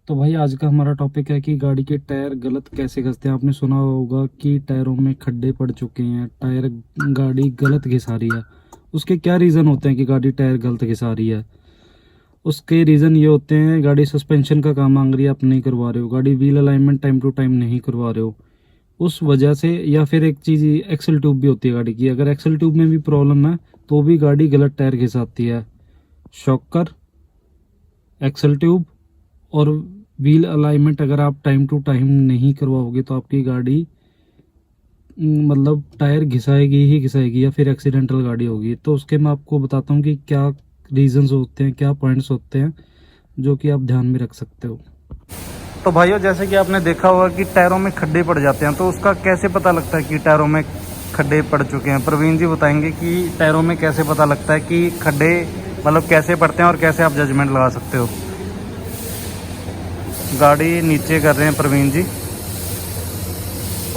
तो भाई आज का हमारा टॉपिक है कि गाड़ी के टायर गलत कैसे घिसते हैं। आपने सुना होगा कि टायरों में खड्डे पड़ चुके हैं, टायर गाड़ी गलत घिसा रही है। उसके क्या रीज़न होते हैं कि गाड़ी टायर गलत घिसा रही है? उसके रीज़न ये होते हैं, गाड़ी सस्पेंशन का काम मांग रही है, आप नहीं करवा रहे हो। गाड़ी wheel alignment time to time नहीं करवा रहे हो, उस वजह से। या फिर एक चीज़ एक्सल ट्यूब भी होती है गाड़ी की, अगर एक्सल ट्यूब में भी प्रॉब्लम है तो भी गाड़ी गलत टायर घिसाती है। शॉकर, एक्सल ट्यूब और व्हील अलाइनमेंट अगर आप टाइम टू टाइम नहीं करवाओगे तो आपकी गाड़ी मतलब टायर घिसाएगी ही घिसाएगी, या फिर एक्सीडेंटल गाड़ी होगी। तो उसके मैं आपको बताता हूँ कि क्या रीजंस होते हैं, क्या पॉइंट्स होते हैं जो कि आप ध्यान में रख सकते हो। तो भाइयों, जैसे कि आपने देखा होगा कि टायरों में खड्डे पड़ जाते हैं, तो उसका कैसे पता लगता है कि टायरों में खड्डे पड़ चुके हैं? प्रवीण जी बताएंगे कि टायरों में कैसे पता लगता है कि खड्डे मतलब कैसे पड़ते हैं और कैसे आप जजमेंट लगा सकते हो। गाड़ी नीचे कर रहे हैं प्रवीण जी,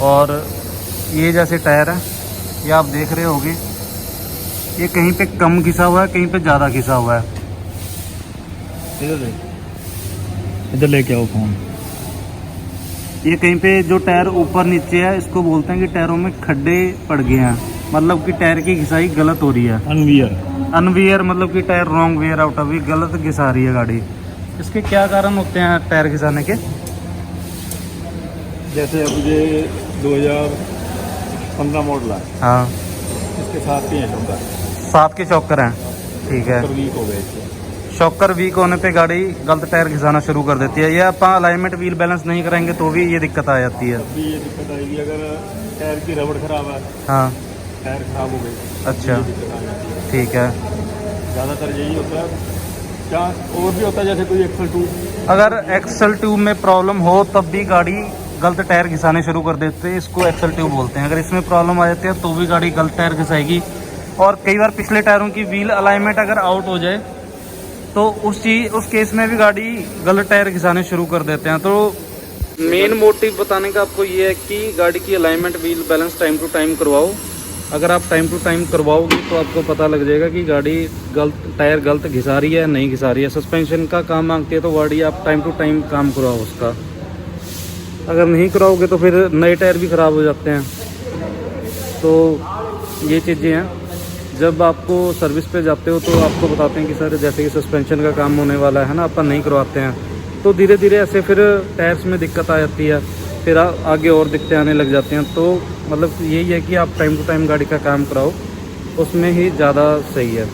और ये जैसे टायर है, ये आप देख रहे होंगे, ये कहीं पे कम घिसा हुआ है, कहीं पे ज़्यादा घिसा हुआ है। इधर लेके आओ फोन। ये कहीं पे जो टायर ऊपर नीचे है, इसको बोलते हैं कि टायरों में खड्डे पड़ गए हैं, मतलब कि टायर की घिसाई गलत हो रही है। अनवियर मतलब कि टायर रॉन्ग वेयर आउट, अभी गलत घिसा रही है गाड़ी। इसके क्या कारण होते हैं टायर घिसाने के? जैसे अब ये 2015 मॉडल है, हाँ, इसके साथ ही है शॉकर। 7 के शॉकर हैं, ठीक है। वीक हो गए इसके। शॉकर वीक होने पे गाड़ी गलत टायर घिसाना शुरू कर देती है। या आप अलाइनमेंट व्हील बैलेंस नहीं कराएंगे तो भी ये दिक्कत आ जाती है। तब भी ये दिक्कत आएगी अगर टायर की रबड़ खराब है, हाँ, टायर खराब हो गई। अच्छा, ये दिक्कत आ जाती है। ठीक है। ज़्यादातर यही होता है। क्या और भी होता है, जैसे कोई एक्सल टूब, अगर एक्सल ट्यूब में प्रॉब्लम हो तब भी गाड़ी गलत टायर घिसाने शुरू कर देते हैं, इसको एक्सल ट्यूब बोलते हैं। अगर इसमें प्रॉब्लम आ जाती है तो भी गाड़ी गलत टायर घिसाएगी। और कई बार पिछले टायरों की व्हील अलाइनमेंट अगर आउट हो जाए तो उस केस में भी गाड़ी गलत टायर घिसाने शुरू कर देते हैं। तो मेन मोटिव बताने का आपको ये है कि गाड़ी की alignment wheel balance time to time करवाओ। अगर आप टाइम टू टाइम करवाओगे तो आपको पता लग जाएगा कि गाड़ी टायर गलत घिसा रही है नहीं घिसा रही है। सस्पेंशन का काम मांगती है तो गाड़ी आप टाइम टू टाइम काम करवाओ उसका। अगर नहीं कराओगे तो फिर नए टायर भी ख़राब हो जाते हैं। तो ये चीज़ें हैं। जब आपको सर्विस पे जाते हो तो आपको बताते हैं कि सर जैसे कि सस्पेंशन का काम होने वाला है ना, अपन नहीं करवाते हैं। तो धीरे धीरे ऐसे फिर टायर्स में दिक्कत आ जाती है, फिर आगे और दिक्कतें आने लग जाती हैं। तो मतलब यही है कि आप टाइम टू टाइम गाड़ी का काम कराओ, उसमें ही ज़्यादा सही है।